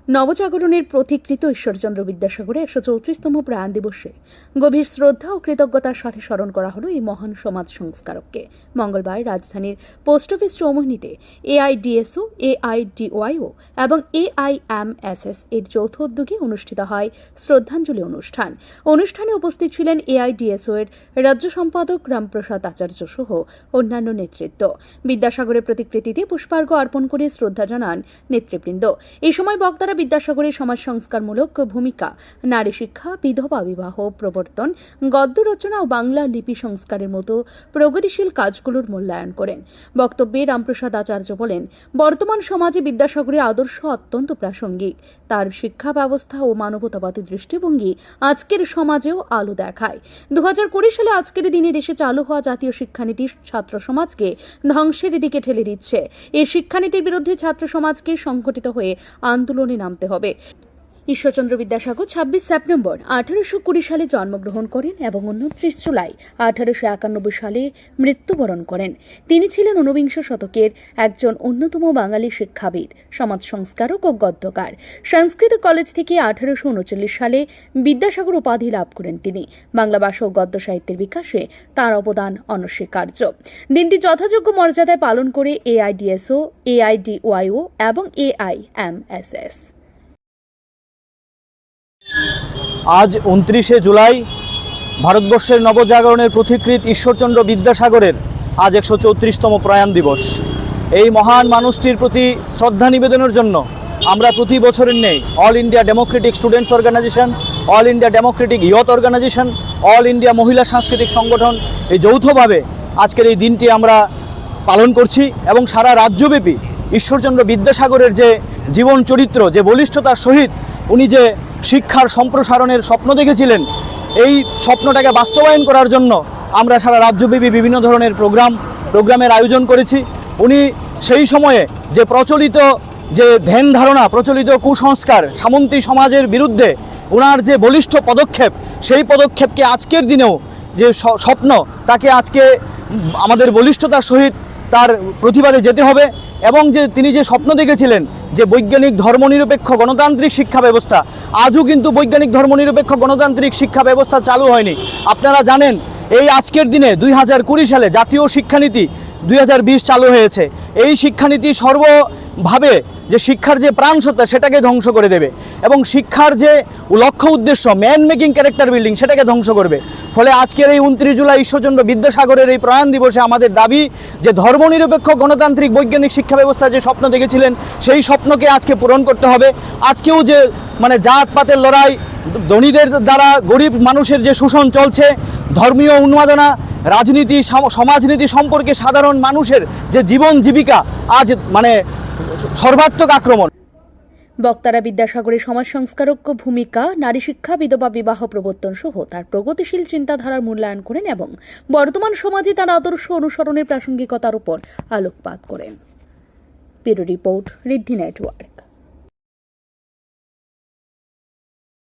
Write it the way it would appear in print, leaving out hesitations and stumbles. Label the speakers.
Speaker 1: নবজাগরণের প্রতিকৃত ঈশ্বরচন্দ্র বিদ্যাসাগরের 134তম প্রয়াণ দিবসে গভীর শ্রদ্ধা ও কৃতজ্ঞতার সাথে স্মরণ করা হলো এই মহান সমাজ সংস্কারককে। মঙ্গলবার রাজধানীর পোস্ট অফিস চৌমুহনীতে এআইডিএসও, এআইডিওয়াইও এবং এআইএমএসএস এর যৌথ উদ্যোগে অনুষ্ঠিত হয় শ্রদ্ধাঞ্জলি অনুষ্ঠান। অনুষ্ঠানে উপস্থিত ছিলেন এআইডিএসও এর রাজ্য সম্পাদক রামপ্রসাদ আচার্য সহ অন্যান্য নেতৃত্ব। বিদ্যাসাগরের প্রতিকৃতিতে পুষ্পার্ঘ্য অর্পণ করে শ্রদ্ধা জানান নেতৃবৃন্দ। এই সময় বক্তারা বিদ্যাসাগরের সমাজ সংস্কারমূলক ভূমিকা, নারী শিক্ষা, বিধবা বিবাহ প্রবর্তন, গদ্য রচনা ও বাংলা লিপি সংস্কারের মতো প্রগতিশীল কাজগুলোর মূল্যায়ন করেন। বক্তব্যে রামপ্রসাদ আচার্য বলেন, বর্তমান সমাজে বিদ্যাসাগরের আদর্শ অত্যন্ত প্রাসঙ্গিক। তার শিক্ষা ব্যবস্থা ও মানবতাবাদী দৃষ্টিভঙ্গি আজকের সমাজেও আলো দেখায়। 2020 সালে আজকের দিনে দেশে চালু হওয়া জাতীয় শিক্ষানীতি ছাত্র সমাজকে ধ্বংসের দিকে ঠেলে দিচ্ছে। এই শিক্ষানীতির বিরুদ্ধে ছাত্র সমাজকে সংগঠিত হয়ে আন্দোলনে নামতে হবে। ঈশ্বরচন্দ্র বিদ্যাসাগর 26 সেপ্টেম্বর 1820 সালে জন্মগ্রহণ করেন এবং 29 জুলাই 1891 সালে মৃত্যুবরণ করেন। তিনি ছিলেন ঊনবিংশ শতকের একজন অন্যতম বাঙালি শিক্ষাবিদ, সমাজ সংস্কারক ও গদ্যকার। সংস্কৃত কলেজ থেকে 1839 সালে বিদ্যাসাগর উপাধি লাভ করেন তিনি। বাংলা ভাষা ও গদ্য সাহিত্যের বিকাশে তার অবদান অনস্বীকার্য। দিনটি যথাযোগ্য মর্যাদায় পালন করে এআইডিএসও, এআইডিওয়াইও এবং এআইএমএসএস।
Speaker 2: আজ 29শে জুলাই ভারতবর্ষের নবজাগরণের পথিকৃৎ ঈশ্বরচন্দ্র বিদ্যাসাগরের আজ 134তম প্রয়াণ দিবস। এই মহান মানুষটির প্রতি শ্রদ্ধা নিবেদনের জন্য আমরা প্রতি বছরের নেই all India democratic students organisation, all India democratic youth organisation, all India Mahila Sanskritik সংগঠন এই যৌথভাবে আজকের এই দিনটি আমরা পালন করছি এবং সারা রাজ্যব্যাপী ঈশ্বরচন্দ্র বিদ্যাসাগরের যে জীবন চরিত্র, যে বলিষ্ঠতার সহিত উনি যে শিক্ষার সম্প্রসারণের স্বপ্ন দেখেছিলেন, এই স্বপ্নটাকে বাস্তবায়ন করার জন্য আমরা সারা রাজ্যব্যাপী বিভিন্ন ধরনের প্রোগ্রামের আয়োজন করেছি। উনি সেই সময়ে যে প্রচলিত যে ধ্যান ধারণা, প্রচলিত কুসংস্কার, সামন্তী সমাজের বিরুদ্ধে ওনার যে বলিষ্ঠ পদক্ষেপ, সেই পদক্ষেপকে আজকের দিনেও যে স্বপ্ন, তাকে আজকে আমাদের বলিষ্ঠতার সহিত তার প্রতিবাদে যেতে হবে। এবং যে তিনি যে স্বপ্ন দেখেছিলেন যে বৈজ্ঞানিক ধর্মনিরপেক্ষ গণতান্ত্রিক শিক্ষা ব্যবস্থা, আজও কিন্তু বৈজ্ঞানিক ধর্মনিরপেক্ষ গণতান্ত্রিক শিক্ষা ব্যবস্থা চালু হয়নি। আপনারা জানেন এই আজকের দিনে 2020 সালে জাতীয় শিক্ষানীতি 2020 চালু হয়েছে। এই শিক্ষানীতি সর্বভাবে যে শিক্ষার যে প্রাণসত্তা সেটাকে ধ্বংস করে দেবে এবং শিক্ষার যে লক্ষ্য উদ্দেশ্য, ম্যান মেকিং ক্যারেক্টার বিল্ডিং, সেটাকে ধ্বংস করবে। ফলে আজকের এই 29 জুলাই ঈশ্বরচন্দ্র বিদ্যাসাগরের এই প্রয়াণ দিবসে আমাদের দাবি যে ধর্মনিরপেক্ষ গণতান্ত্রিক বৈজ্ঞানিক শিক্ষা ব্যবস্থা যে স্বপ্ন দেখেছিলেন, সেই স্বপ্নকে আজকে পূরণ করতে হবে। আজকেও যে জাতপাতের লড়াই, ধনীদের দ্বারা গরিব মানুষের যে শোষণ চলছে, ধর্মীয় উন্মাদনা, রাজনীতি, সমাজনীতি সম্পর্কে সাধারণ মানুষের যে জীবন জীবিকা আজ সর্বাত্মক আক্রমণ।
Speaker 1: বক্তারা বিদ্যাসাগরের সমাজ সংস্কারক ভূমিকা, নারী শিক্ষা, বিধবা বিবাহ প্রবর্তন সহ তার প্রগতিশীল চিন্তাধারার মূল্যায়ন করেন এবং বর্তমান সমাজে তার আদর্শ অনুসরণের প্রাসঙ্গিকতার উপর আলোকপাত করেন। ব্যুরো রিপোর্ট, ঋদ্ধি নেটওয়ার্ক।